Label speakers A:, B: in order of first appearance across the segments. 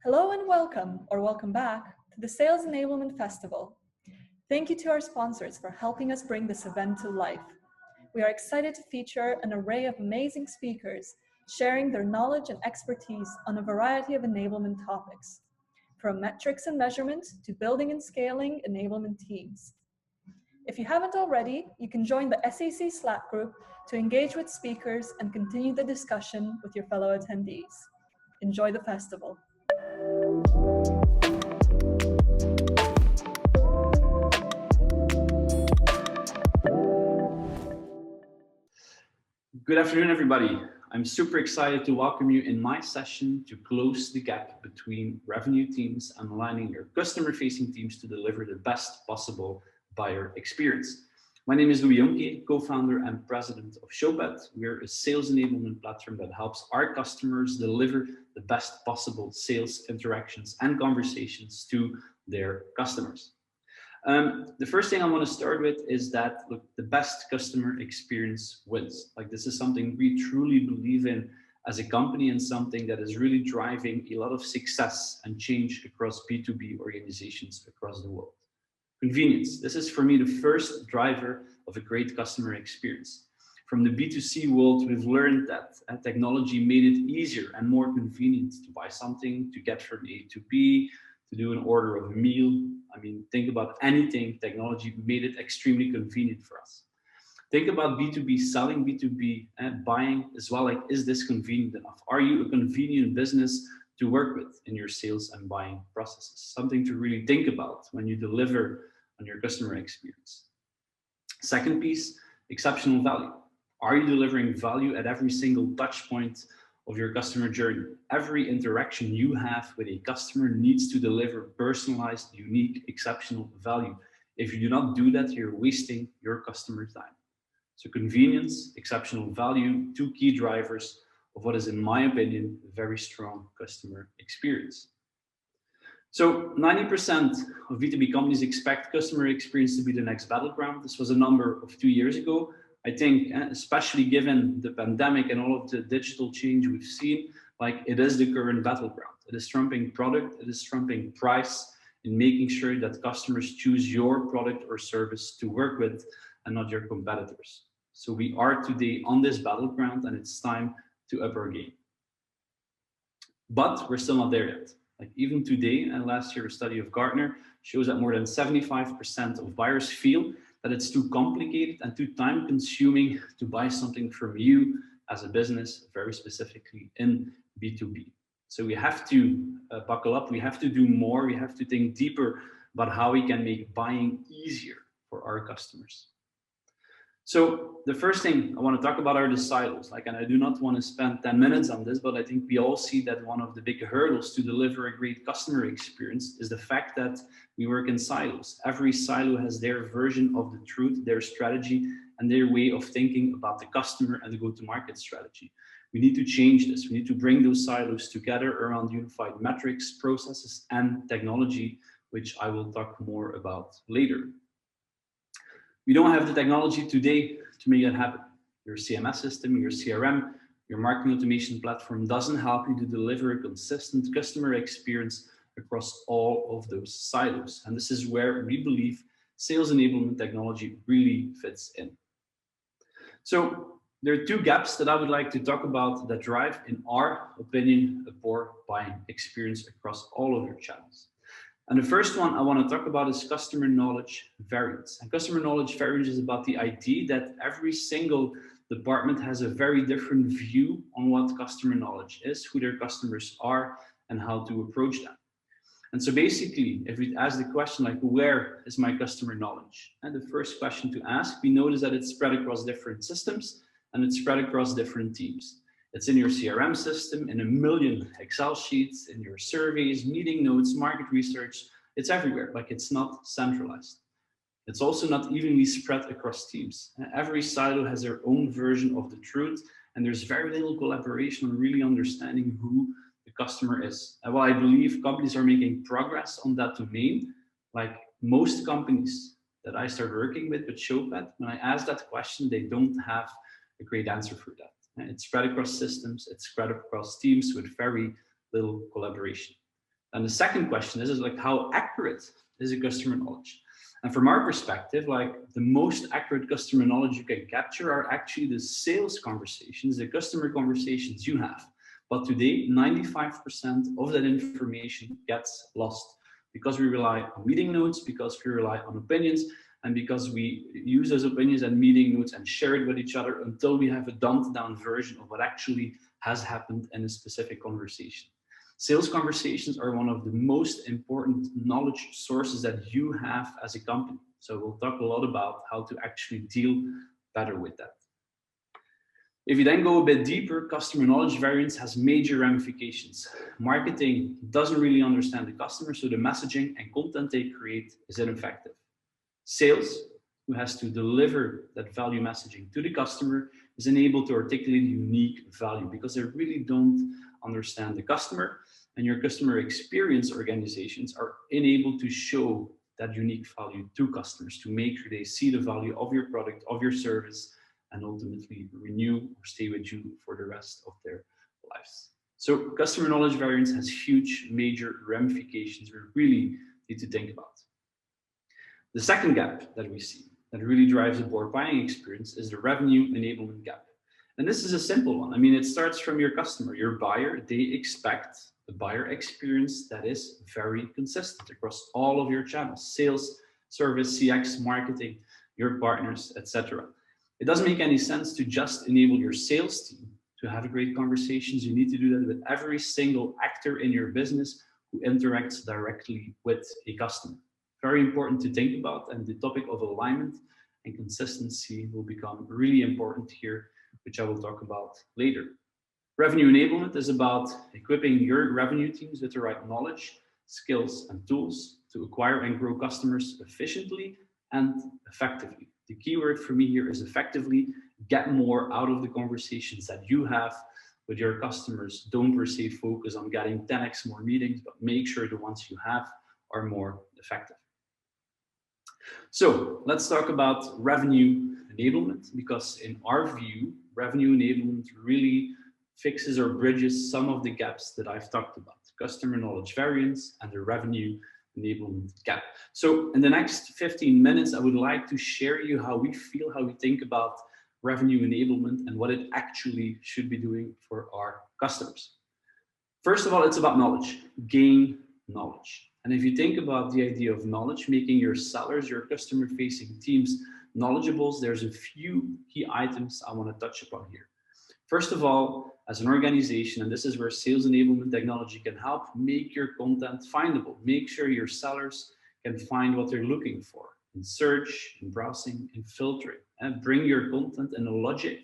A: Hello and welcome, or welcome back, to the Sales Enablement Festival. Thank you to our sponsors for helping us bring this event to life. We are excited to feature an array of amazing speakers sharing their knowledge and expertise on a variety of enablement topics, from metrics and measurement to building and scaling enablement teams. If you haven't already, you can join the SEC Slack group to engage with speakers and continue the discussion with your fellow attendees. Enjoy the festival.
B: Good afternoon, everybody. I'm super excited to welcome you in my session to close the gap between revenue teams and aligning your customer-facing teams to deliver the best possible buyer experience. My name is Louis Jonke, co-founder and president of Showpad. We're a sales enablement platform that helps our customers deliver the best possible sales interactions and conversations to their customers. The first thing I want to start with is that, look, the best customer experience wins. Like, this is something we truly believe in as a company and something that is really driving a lot of success and change across B2B organizations across the world. Convenience. This is for me the first driver of a great customer experience. From the B2C world, we've learned that technology made it easier and more convenient to buy something, to get from A to B, to do an order of a meal. I mean, think about anything. Technology made it extremely convenient for us. Think about B2B selling, B2B buying as well. Like, is this convenient enough? Are you a convenient business to work with in your sales and buying processes? Something to really think about when you deliver on your customer experience. Second piece, exceptional value. Are you delivering value at every single touch point of your customer journey? Every interaction you have with a customer needs to deliver personalized, unique, exceptional value. If you do not do that, you're wasting your customer time. So convenience, exceptional value, two key drivers of what is, in my opinion, a very strong customer experience. So 90% of B2B companies expect customer experience to be the next battleground. This was a number of 2 years ago. I think, especially given the pandemic and all of the digital change we've seen, like, it is the current battleground. It is trumping product, it is trumping price, in making sure that customers choose your product or service to work with and not your competitors. So we are today on this battleground, and it's time to up our game. But we're still not there yet. Like, even today, and last year a study of Gartner shows that more than 75% of buyers feel that it's too complicated and too time consuming to buy something from you as a business, very specifically in B2B. So we have to buckle up, we have to do more, we have to think deeper about how we can make buying easier for our customers. So the first thing I want to talk about are the silos. Like, and I do not want to spend 10 minutes on this, but I think we all see that one of the big hurdles to deliver a great customer experience is the fact that we work in silos. Every silo has their version of the truth, their strategy, and their way of thinking about the customer and the go-to-market strategy. We need to change this. We need to bring those silos together around unified metrics, processes, and technology, which I will talk more about later. We don't have the technology today to make that happen. Your CMS system, your CRM, your marketing automation platform doesn't help you to deliver a consistent customer experience across all of those silos. And this is where we believe sales enablement technology really fits in. So there are two gaps that I would like to talk about that drive, in our opinion, a poor buying experience across all of your channels. And the first one I want to talk about is customer knowledge variance. And customer knowledge variance is about the idea that every single department has a very different view on what customer knowledge is, who their customers are, and how to approach them. And so basically, if we ask the question, like, where is my customer knowledge? And the first question to ask, we notice that it's spread across different systems and it's spread across different teams. It's in your CRM system, in a million Excel sheets, in your surveys, meeting notes, market research. It's everywhere. Like, it's not centralized. It's also not evenly spread across teams. Every silo has their own version of the truth, and there's very little collaboration on really understanding who the customer is. And while I believe companies are making progress on that domain, like most companies that I start working with Showpad, when I ask that question, they don't have a great answer for that. It's spread across systems, it's spread across teams with very little collaboration. And the second question is like, how accurate is the customer knowledge? And from our perspective, like the most accurate customer knowledge you can capture are actually the sales conversations, the customer conversations you have. But today, 95% of that information gets lost because we rely on meeting notes, because we rely on opinions, and because we use those opinions and meeting notes and share it with each other until we have a dumbed down version of what actually has happened in a specific conversation. Sales conversations are one of the most important knowledge sources that you have as a company. So we'll talk a lot about how to actually deal better with that. If you then go a bit deeper, customer knowledge variance has major ramifications. Marketing doesn't really understand the customer, so the messaging and content they create is ineffective. Sales, who has to deliver that value messaging to the customer, is unable to articulate unique value because they really don't understand the customer, and your customer experience organizations are unable to show that unique value to customers to make sure they see the value of your product, of your service, and ultimately renew or stay with you for the rest of their lives. So customer knowledge variance has huge, major ramifications we really need to think about. The second gap that we see that really drives the board buying experience is the revenue enablement gap. And this is a simple one. I mean, it starts from your customer, your buyer. They expect a buyer experience that is very consistent across all of your channels, sales, service, CX, marketing, your partners, etc. It doesn't make any sense to just enable your sales team to have great conversations. You need to do that with every single actor in your business who interacts directly with a customer. Very important to think about, and the topic of alignment and consistency will become really important here, which I will talk about later. Revenue enablement is about equipping your revenue teams with the right knowledge, skills, and tools to acquire and grow customers efficiently and effectively. The key word for me here is effectively. Get more out of the conversations that you have with your customers. Don't per se focus on getting 10x more meetings, but make sure the ones you have are more effective. So let's talk about revenue enablement, because in our view, revenue enablement really fixes or bridges some of the gaps that I've talked about: customer knowledge variance and the revenue enablement gap. So in the next 15 minutes, I would like to share you how we feel, how we think about revenue enablement and what it actually should be doing for our customers. First of all, it's about knowledge. Gain knowledge. And if you think about the idea of knowledge, making your sellers, your customer-facing teams knowledgeable, there's a few key items I want to touch upon here. First of all, as an organization, and this is where sales enablement technology can help, make your content findable. Make sure your sellers can find what they're looking for in search, in browsing, in filtering, and bring your content in a logic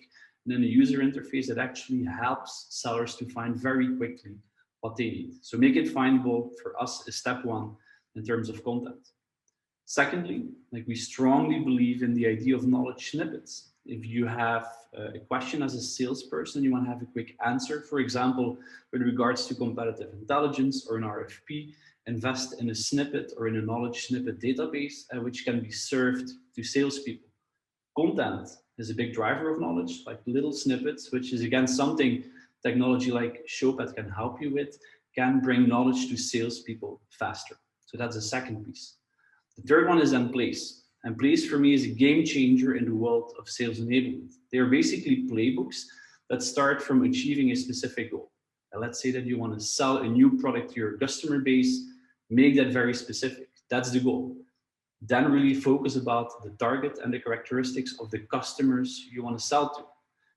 B: and in a user interface that actually helps sellers to find very quickly what they need. So make it findable for us is step one in terms of content. Secondly, like, we strongly believe in the idea of knowledge snippets. If you have a question as a salesperson, you want to have a quick answer, for example, with regards to competitive intelligence or an RFP, invest in a snippet or in a knowledge snippet database, which can be served to salespeople. Content is a big driver of knowledge, like little snippets, which is again something technology like Showpad can help you with, can bring knowledge to salespeople faster. So that's the second piece. The third one is Place. And Place for me is a game changer in the world of sales enablement. They are basically playbooks that start from achieving a specific goal. And let's say that you want to sell a new product to your customer base, make that very specific. That's the goal. Then really focus about the target and the characteristics of the customers you want to sell to.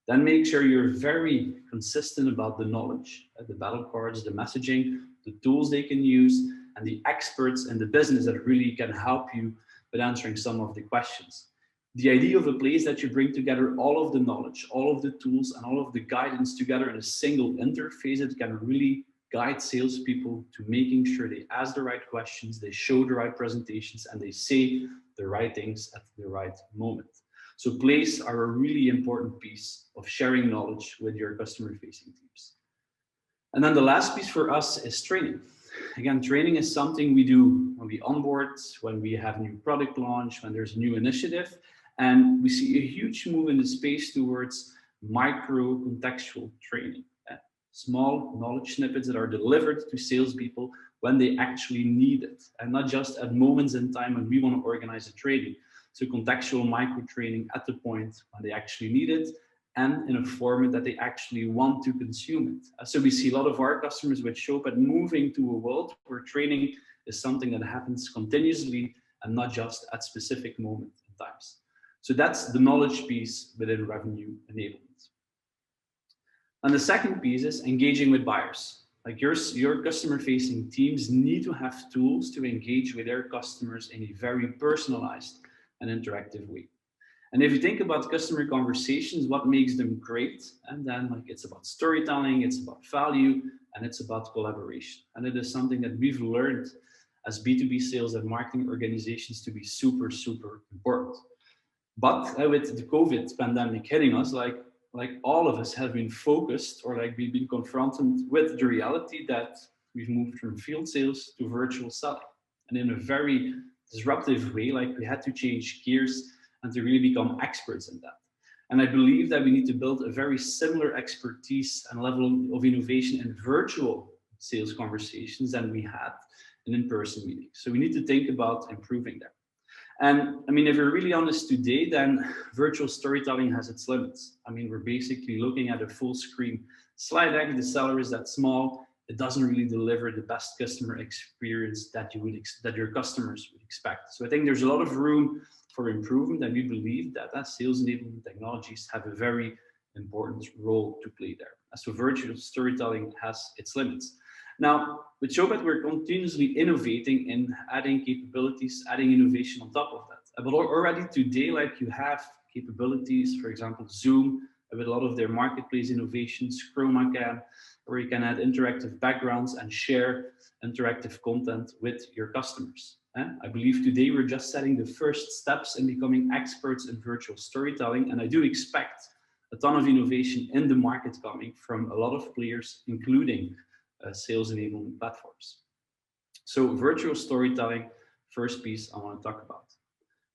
B: Then make sure you're very consistent about the knowledge, the battle cards, the messaging, the tools they can use, and the experts in the business that really can help you with answering some of the questions. The idea of a place that you bring together all of the knowledge, all of the tools, and all of the guidance together in a single interface that can really guide salespeople to making sure they ask the right questions, they show the right presentations, and they say the right things at the right moment. So plays are a really important piece of sharing knowledge with your customer-facing teams. And then the last piece for us is training. Again, training is something we do when we onboard, when we have a new product launch, when there's a new initiative, and we see a huge move in the space towards micro-contextual training. small knowledge snippets that are delivered to salespeople when they actually need it, and not just at moments in time when we want to organize a training. So contextual micro training at the point when they actually need it, and in a format that they actually want to consume it. So we see a lot of our customers with Showpad moving to a world where training is something that happens continuously and not just at specific moments and times. So that's the knowledge piece within revenue enablement. And the second piece is engaging with buyers. Like your customer facing teams need to have tools to engage with their customers in a very personalized and interactive way. And if you think about customer conversations, what makes them great? And then like it's about storytelling, it's about value, and it's about collaboration. And it is something that we've learned as B2B sales and marketing organizations to be super, super important. But with the COVID pandemic hitting us, like all of us have been focused, or like we've been confronted with the reality that we've moved from field sales to virtual selling. And in a very disruptive way, like we had to change gears and to really become experts in that. And I believe that we need to build a very similar expertise and level of innovation in virtual sales conversations than we had in in-person meetings. So we need to think about improving that. And I mean, if we're really honest today, then virtual storytelling has its limits. I mean, we're basically looking at a full screen slide deck. The seller is that small. It doesn't really deliver the best customer experience that that your customers would expect. So I think there's a lot of room for improvement, and we believe that as sales enablement technologies have a very important role to play there. So virtual storytelling has its limits. Now, with Showpad, we're continuously innovating in adding capabilities, adding innovation on top of that. But already today, like you have capabilities, for example, Zoom, with a lot of their marketplace innovations, Chroma Can, where you can add interactive backgrounds and share interactive content with your customers. I believe today we're just setting the first steps in becoming experts in virtual storytelling, and I do expect a ton of innovation in the market coming from a lot of players, including sales enablement platforms. So virtual storytelling, first piece I want to talk about.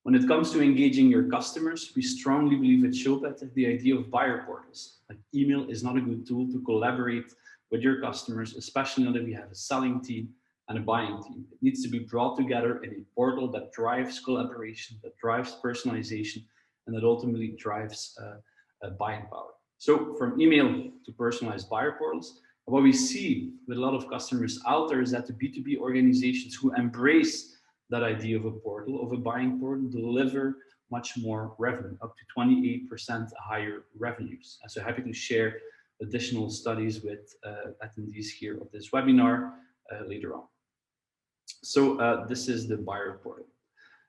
B: When it comes to engaging your customers, we strongly believe at Showpad that the idea of buyer portals, like email is not a good tool to collaborate with your customers, especially now that we have a selling team and a buying team. It needs to be brought together in a portal that drives collaboration, that drives personalization, and that ultimately drives buying power. So from email to personalized buyer portals, what we see with a lot of customers out there is that the B2B organizations who embrace that idea of a portal, of a buying portal, deliver much more revenue, up to 28% higher revenues. And so happy to share additional studies with attendees here of this webinar later on. So this is the buyer portal.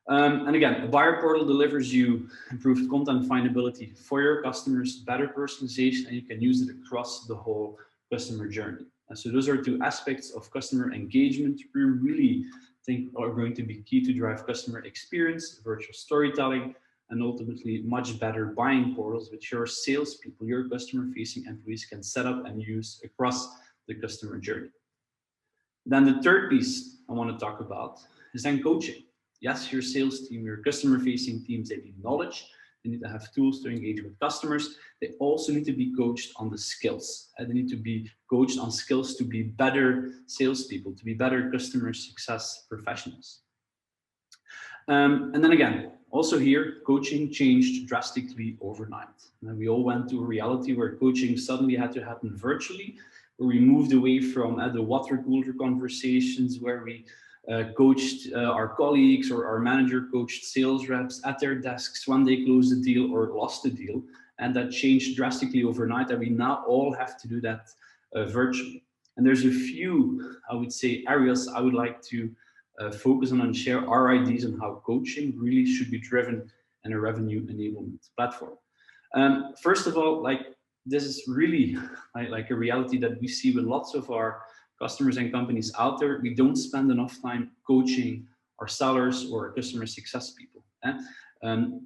B: And again, a buyer portal delivers you improved content findability for your customers, better personalization, and you can use it across the whole customer journey. And so those are two aspects of customer engagement we really think are going to be key to drive customer experience, virtual storytelling, and ultimately much better buying portals which your salespeople, your customer-facing employees can set up and use across the customer journey. Then the third piece I want to talk about is then coaching. Yes, your sales team, your customer-facing teams, they need knowledge. They need to have tools to engage with customers. They also need to be coached on the skills. They need to be coached on skills to be better salespeople, to be better customer success professionals. And then again, also here, coaching changed drastically overnight. And we all went to a reality where coaching suddenly had to happen virtually, where we moved away from the water cooler conversations where we coached our colleagues, or our manager coached sales reps at their desks when they closed the deal or lost the deal. And that changed drastically overnight, and we now all have to do that virtually. And there's a few, I would say, areas I would like to focus on and share our ideas on how coaching really should be driven in a revenue enablement platform. First of all, like this is really like a reality that we see with lots of our customers and companies out there. We don't spend enough time coaching our sellers or our customer success people.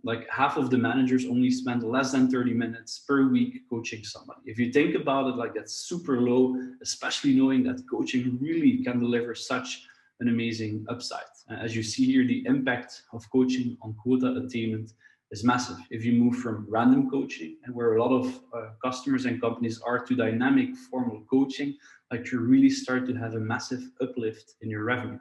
B: Like half of the managers only spend less than 30 minutes per week coaching somebody. If you think about it, like that's super low, especially knowing that coaching really can deliver such an amazing upside. As you see here, the impact of coaching on quota attainment is massive. If you move from random coaching, and where a lot of customers and companies are, to dynamic formal coaching, like you really start to have a massive uplift in your revenue.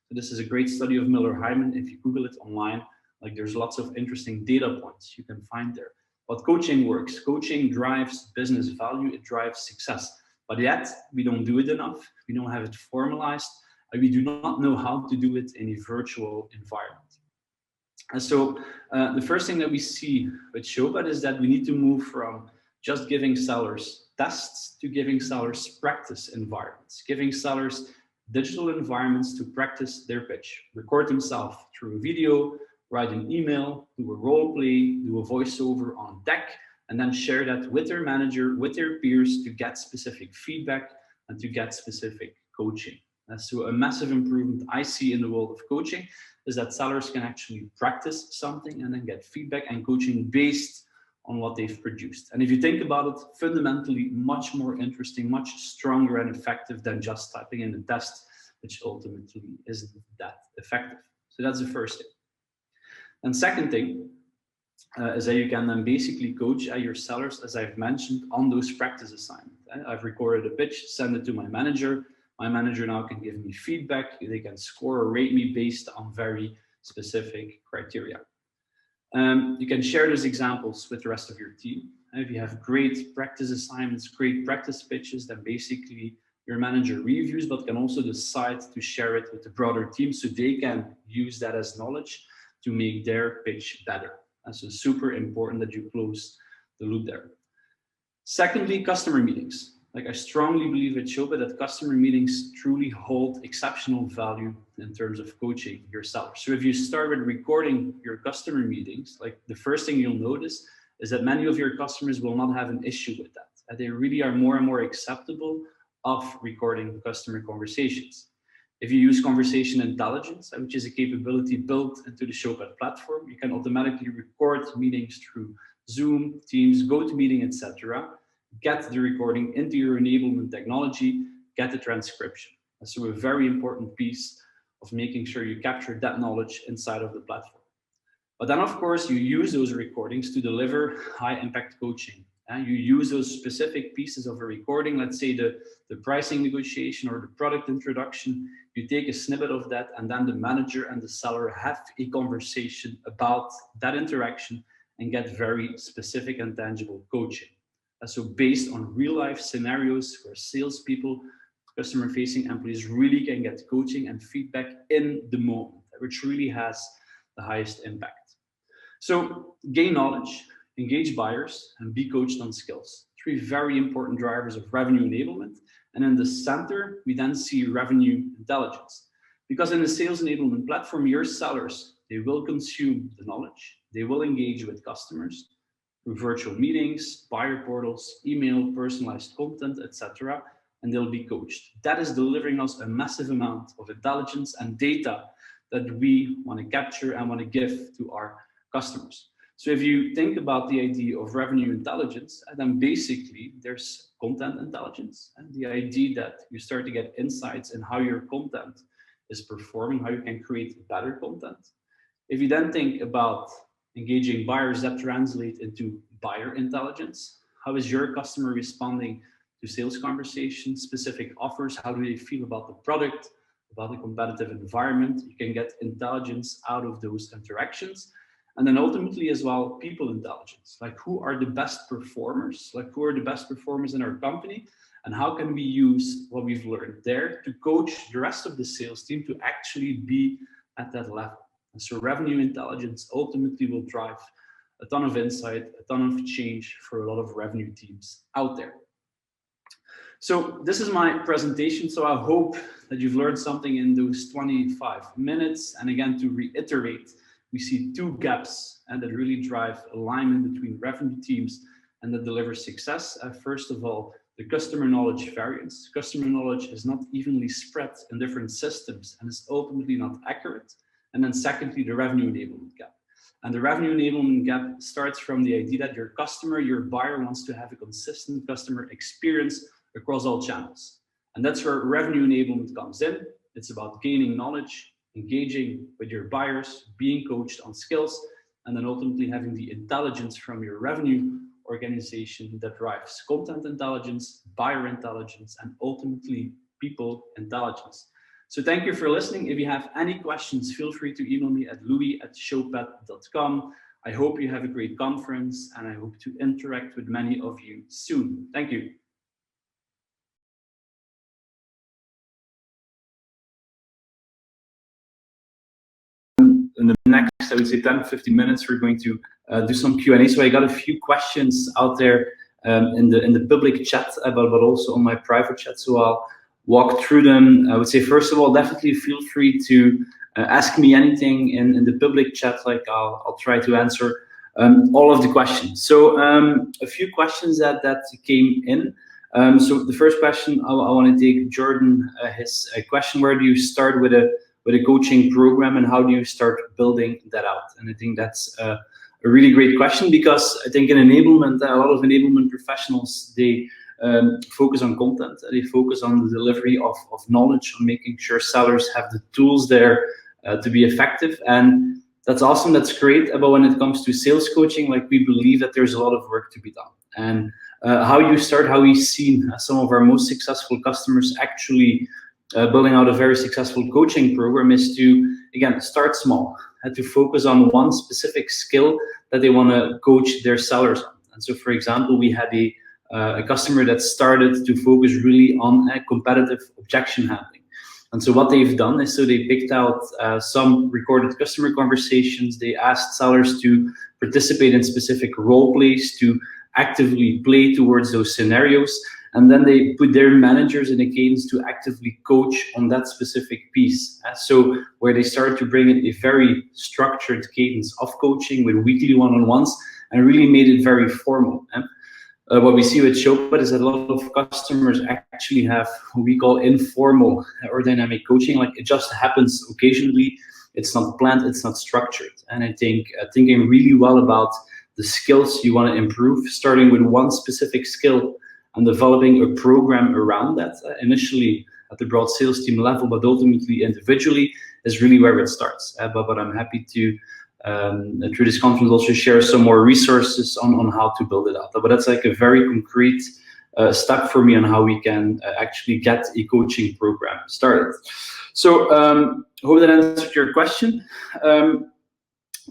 B: So this is a great study of Miller-Hyman. If you Google it online, like there's lots of interesting data points you can find there. But coaching works. Coaching drives business value. It drives success. But yet we don't do it enough. We don't have it formalized. And we do not know how to do it in a virtual environment. And so the first thing that we see with Showpad is that we need to move from just giving sellers tests to giving sellers practice environments, giving sellers digital environments to practice their pitch, record themselves through a video, write an email, do a role play, do a voiceover on deck, and then share that with their manager, with their peers to get specific feedback and to get specific coaching. So a massive improvement I see in the world of coaching is that sellers can actually practice something and then get feedback and coaching based on what they've produced. And if you think about it, fundamentally much more interesting, much stronger and effective than just typing in a test, which ultimately isn't that effective. So that's the first thing. And second thing is that you can then basically coach your sellers, as I've mentioned, on those practice assignments. I've recorded a pitch, send it to my manager. My manager now can give me feedback. They can score or rate me based on very specific criteria. You can share those examples with the rest of your team. If you have great practice assignments, great practice pitches, then basically your manager reviews, but can also decide to share it with the broader team so they can use that as knowledge to make their pitch better. And so super important that you close the loop there. Secondly, customer meetings. Like I strongly believe at Showpad that customer meetings truly hold exceptional value in terms of coaching your sellers. So if you start with recording your customer meetings, like the first thing you'll notice is that many of your customers will not have an issue with that. They really are more and more acceptable of recording customer conversations. If you use conversation intelligence, which is a capability built into the Showpad platform, you can automatically record meetings through Zoom, Teams, GoToMeeting, etc. Get the recording into your enablement technology, get the transcription. So a very important piece of making sure you capture that knowledge inside of the platform. But then, of course, you use those recordings to deliver high impact coaching. And you use those specific pieces of a recording, let's say the pricing negotiation or the product introduction, you take a snippet of that and then the manager and the seller have a conversation about that interaction and get very specific and tangible coaching. So based on real life scenarios where salespeople, customer facing employees really can get coaching and feedback in the moment, which really has the highest impact. So gain knowledge, engage buyers, and be coached on skills. Three very important drivers of revenue enablement. And in the center, we then see revenue intelligence. Because in the sales enablement platform, your sellers, they will consume the knowledge, they will engage with customers through virtual meetings, buyer portals, email, personalized content, etc. And they'll be coached. That is delivering us a massive amount of intelligence and data that we want to capture and want to give to our customers. So if you think about the idea of revenue intelligence, then basically there's content intelligence and the idea that you start to get insights in how your content is performing, how you can create better content. If you then think about engaging buyers, that translate into buyer intelligence. How is your customer responding to sales conversations, specific offers? How do they feel about the product, about the competitive environment? You can get intelligence out of those interactions. And then ultimately as well, people intelligence, like who are the best performers, in our company, and how can we use what we've learned there to coach the rest of the sales team to actually be at that level. And so revenue intelligence ultimately will drive a ton of insight, a ton of change for a lot of revenue teams out there. So this is my presentation. So I hope that you've learned something in those 25 minutes. And again, to reiterate, we see two gaps and that really drive alignment between revenue teams and that deliver success. First of all, the customer knowledge variance. Customer knowledge is not evenly spread in different systems and is ultimately not accurate. And then secondly, the revenue enablement gap. And the revenue enablement gap starts from the idea that your customer, your buyer wants to have a consistent customer experience across all channels. And that's where revenue enablement comes in. It's about gaining knowledge, engaging with your buyers, being coached on skills, and then ultimately having the intelligence from your revenue organization that drives content intelligence, buyer intelligence, and ultimately people intelligence. So thank you for listening. If you have any questions, feel free to email me at louis@showpad.com. I hope you have a great conference, and I hope to interact with many of you soon. Thank you. In the next, I would say 10, 15 minutes, we're going to do some Q&A. So I got a few questions out there in the public chat, but also on my private chat. So I'll walk through them. I would say, first of all, definitely feel free to ask me anything in the public chat. Like I'll try to answer all of the questions. So a few questions that came in. So the first question, I want to take Jordan, his question: where do you start with a coaching program, and how do you start building that out? And I think that's a really great question, because I think in enablement, a lot of enablement professionals, they focus on content, they focus on the delivery of knowledge, on making sure sellers have the tools there to be effective. And that's awesome, that's great. But when it comes to sales coaching, like, we believe that there's a lot of work to be done. And how we've seen some of our most successful customers actually building out a very successful coaching program is to, again, start small, to focus on one specific skill that they want to coach their sellers on. And so, for example, we had a customer that started to focus really on competitive objection handling. And so what they've done is, so they picked out some recorded customer conversations. They asked sellers to participate in specific role plays, to actively play towards those scenarios. And then they put their managers in a cadence to actively coach on that specific piece. So where they started to bring in a very structured cadence of coaching with weekly one-on-ones, and really made it very formal. What we see with Showpad is that a lot of customers actually have what we call informal or dynamic coaching. Like, it just happens occasionally. It's not planned, it's not structured. And I think thinking really well about the skills you want to improve, starting with one specific skill and developing a program around that, initially at the broad sales team level, but ultimately individually, is really where it starts. But I'm happy to, through this conference, also share some more resources on how to build it out. But that's like a very concrete step for me on how we can actually get a coaching program started. So hope that answered your question.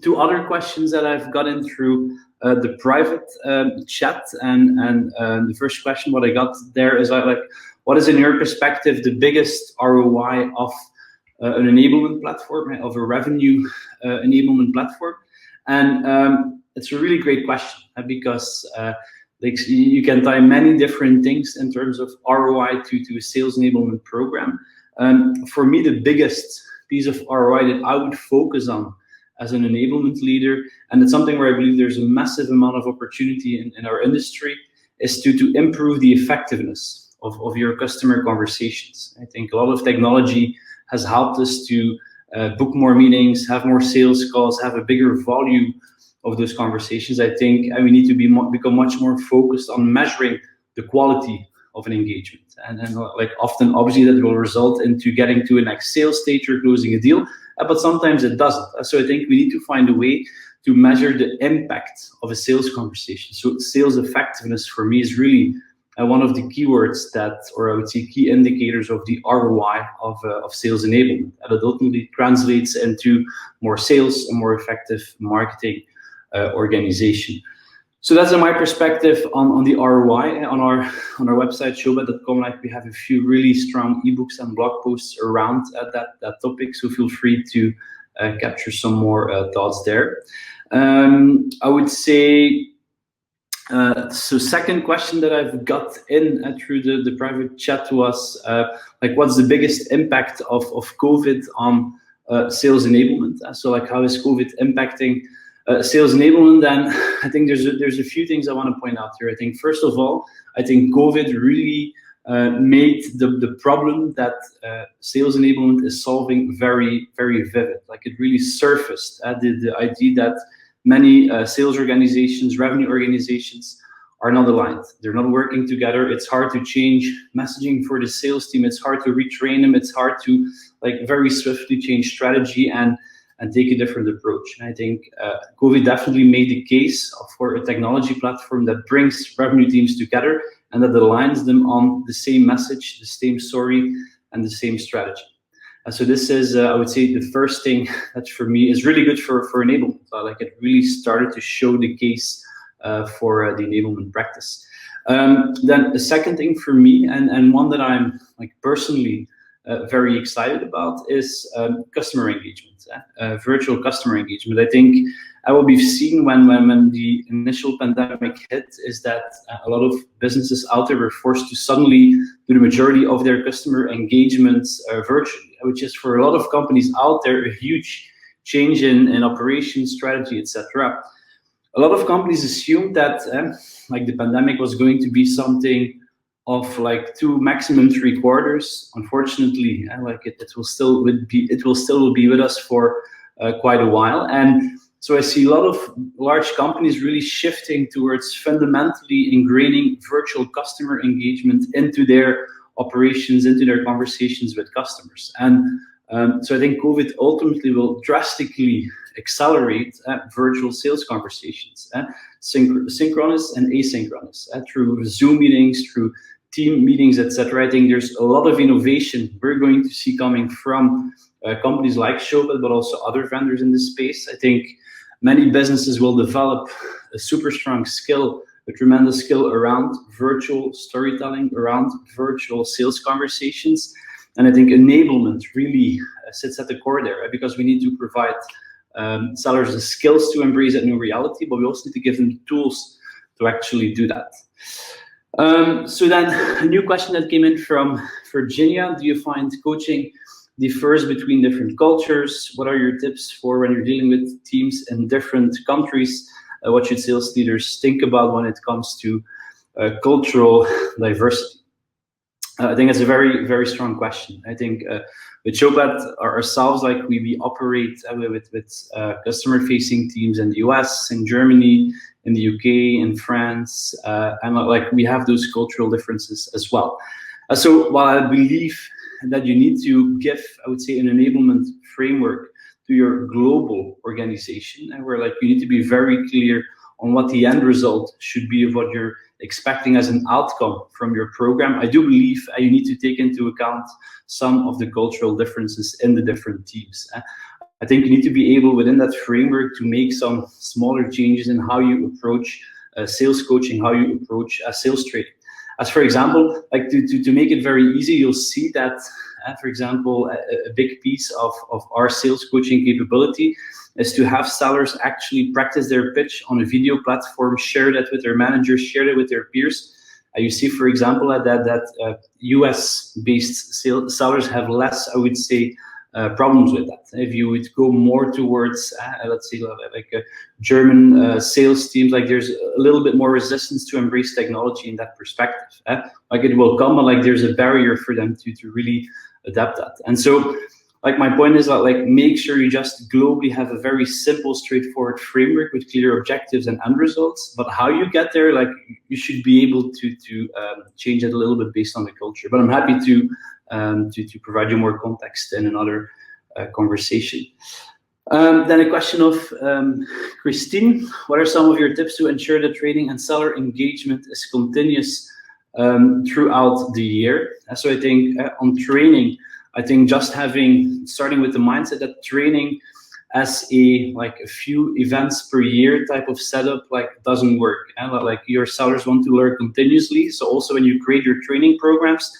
B: Two other questions that I've gotten through the private chat, and the first question what I got there is, like, what is, in your perspective, the biggest ROI of an enablement platform, of a revenue enablement platform? And it's a really great question, because like, you can tie many different things in terms of ROI to a sales enablement program. For me, the biggest piece of ROI that I would focus on as an enablement leader, and it's something where I believe there's a massive amount of opportunity in our industry, is to improve the effectiveness of your customer conversations. I think a lot of technology has helped us to book more meetings, have more sales calls, have a bigger volume of those conversations. I think we need to become much more focused on measuring the quality of an engagement. And like, often, obviously, that will result into getting to a next sales stage or closing a deal, but sometimes it doesn't. So I think we need to find a way to measure the impact of a sales conversation. So sales effectiveness for me is really one of the keywords that, or I would say key indicators of the ROI of sales enablement. And it ultimately translates into more sales, a more effective marketing organization. So that's my perspective on the ROI. On our website, showpad.com, like, we have a few really strong ebooks and blog posts around that topic. So feel free to capture some more thoughts there. I would say, so second question that I've got in through the private chat was, like, what's the biggest impact of COVID on sales enablement? So, like, how is COVID impacting sales enablement? And I think there's a few things I want to point out here. I think, first of all, I think COVID really made the problem that sales enablement is solving very, very vivid. Like, it really surfaced the idea that many sales organizations, revenue organizations, are not aligned. They're not working together. It's hard to change messaging for the sales team. It's hard to retrain them. It's hard to, like, very swiftly change strategy. And and take a different approach. And I think COVID definitely made the case for a technology platform that brings revenue teams together and that aligns them on the same message, the same story, and the same strategy. So this is, I would say, the first thing that for me is really good for enablement. Like it really started to show the case for the enablement practice. Then the second thing for me, and one that I'm like personally very excited about, is customer engagement, virtual customer engagement. I think what we've seen when the initial pandemic hit is that a lot of businesses out there were forced to suddenly do the majority of their customer engagements virtually, which is for a lot of companies out there a huge change in operations, strategy, etc. A lot of companies assumed that like the pandemic was going to be something of like 2, maximum 3 quarters. Unfortunately, like it will still be with us for quite a while. And so I see a lot of large companies really shifting towards fundamentally ingraining virtual customer engagement into their operations, into their conversations with customers. And so I think COVID ultimately will drastically accelerate virtual sales conversations, synchronous and asynchronous, through Zoom meetings, through team meetings, etc. I think there's a lot of innovation we're going to see coming from companies like Showpad, but also other vendors in this space. I think many businesses will develop a super strong skill, a tremendous skill around virtual storytelling, around virtual sales conversations. And I think enablement really sits at the core there, right? Because we need to provide sellers the skills to embrace that new reality, but we also need to give them the tools to actually do that. So then a new question that came in from Virginia: do you find coaching differs between different cultures? What are your tips for when you're dealing with teams in different countries? What should sales leaders think about when it comes to cultural diversity? I think it's a very, very strong question. I think with Showpad ourselves, like we operate with customer-facing teams in the US, in Germany, in the UK, in France, and like we have those cultural differences as well. So while I believe that you need to give, I would say, an enablement framework to your global organization, and where like you need to be very clear on what the end result should be of what you're expecting as an outcome from your program, I do believe you need to take into account some of the cultural differences in the different teams. I think you need to be able within that framework to make some smaller changes in how you approach sales coaching, how you approach sales training. As for example, like to make it very easy, you'll see that, for example, a big piece of our sales coaching capability is to have sellers actually practice their pitch on a video platform, share that with their managers, share that with their peers. You see, for example, that US-based sellers have less, I would say, problems with that. If you would go more towards, let's say, like German sales teams, like there's a little bit more resistance to embrace technology in that perspective. Like it will come, but like there's a barrier for them to really adapt that. And so, like my point is that like make sure you just globally have a very simple, straightforward framework with clear objectives and end results. But how you get there, like you should be able to change it a little bit based on the culture. But I'm happy to provide you more context in another conversation. Then a question of Christine: what are some of your tips to ensure that training and seller engagement is continuous throughout the year? So I think on training, I think just starting with the mindset that training as a few events per year type of setup doesn't work. And like your sellers want to learn continuously. So also when you create your training programs,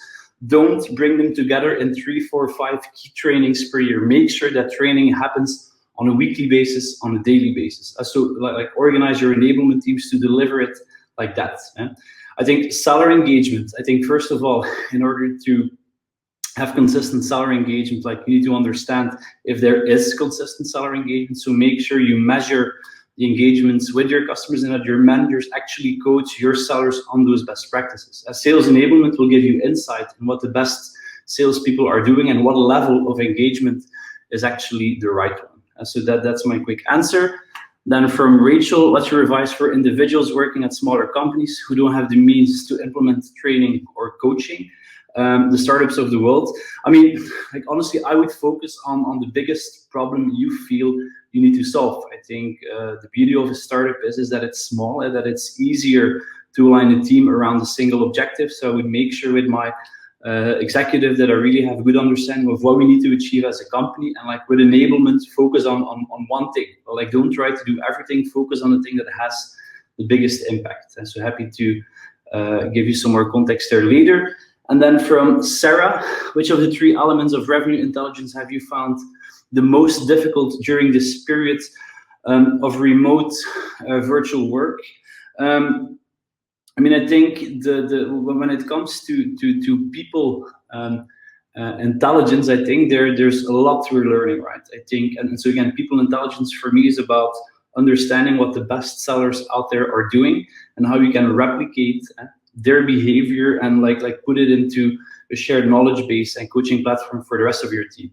B: don't bring them together in 3, 4, 5 key trainings per year. Make sure that training happens on a weekly basis, on a daily basis. So like organize your enablement teams to deliver it like that. I think seller engagement, I think first of all, in order to have consistent seller engagement, like you need to understand if there is consistent seller engagement. So make sure you measure the engagements with your customers and that your managers actually coach your sellers on those best practices. Sales enablement will give you insight on what the best salespeople are doing and what level of engagement is actually the right one. So that's my quick answer. Then from Rachel: what's your advice for individuals working at smaller companies who don't have the means to implement training or coaching? the startups of the world. I mean, like honestly, I would focus on the biggest problem you feel you need to solve. I think the beauty of a startup is that it's small and that it's easier to align the team around a single objective. So I would make sure with my executive that I really have a good understanding of what we need to achieve as a company, and like with enablement, focus on one thing. But like, don't try to do everything. Focus on the thing that has the biggest impact. And so happy to give you some more context there later. And then from Sarah, which of the 3 elements of revenue intelligence have you found the most difficult during this period of remote virtual work? I mean, I think when it comes to people intelligence, I think there's a lot we're learning, right? I think, and so again, people intelligence for me is about understanding what the best sellers out there are doing and how you can replicate their behavior and like put it into a shared knowledge base and coaching platform for the rest of your team.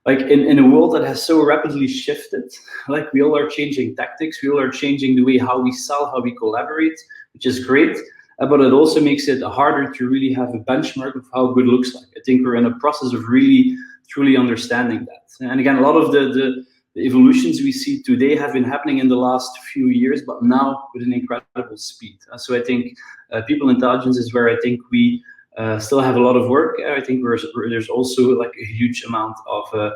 B: Like in a world that has so rapidly shifted, like we all are changing tactics, we all are changing the way how we sell, how we collaborate, which is great, but it also makes it harder to really have a benchmark of how good looks like. I think we're in a process of really, truly understanding that. And again, a lot of the evolutions we see today have been happening in the last few years, but now with an incredible speed. So I think people intelligence is where I think we still have a lot of work. I think there's also like a huge amount of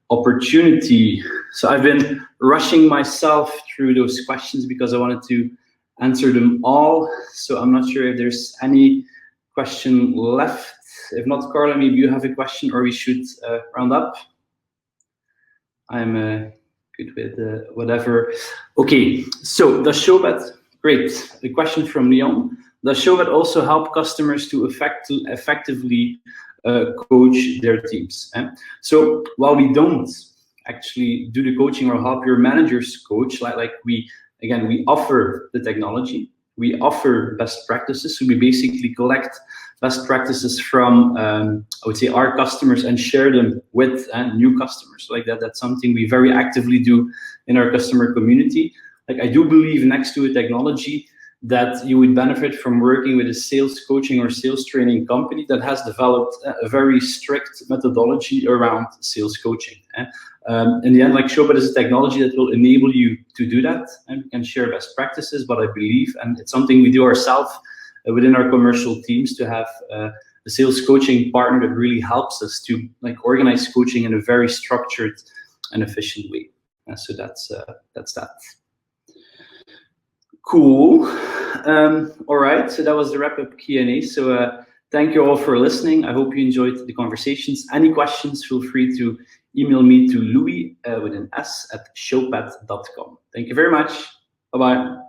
B: opportunity. So I've been rushing myself through those questions because I wanted to answer them all. So I'm not sure if there's any question left. If not, Carla, maybe you have a question, or we should round up. I'm good with whatever. Okay, so does Showbet, great. A question from Leon. Does Showbet also help customers to effectively coach their teams? So while we don't actually do the coaching or help your managers coach, like we offer the technology, we offer best practices. So we basically collect best practices from, I would say, our customers and share them with new customers. Like that's something we very actively do in our customer community. Like I do believe next to a technology that you would benefit from working with a sales coaching or sales training company that has developed a very strict methodology around sales coaching. In the end, like Showbet is a technology that will enable you to do that, and we can share best practices, but I believe, and it's something we do ourselves within our commercial teams, to have a sales coaching partner that really helps us to like organize coaching in a very structured and efficient way. So that's that. Cool. All right, so that was the wrap-up Q&A. So thank you all for listening. I hope you enjoyed the conversations. Any questions, feel free to email me to Louis with an S at showpad.com. Thank you very much. Bye-bye.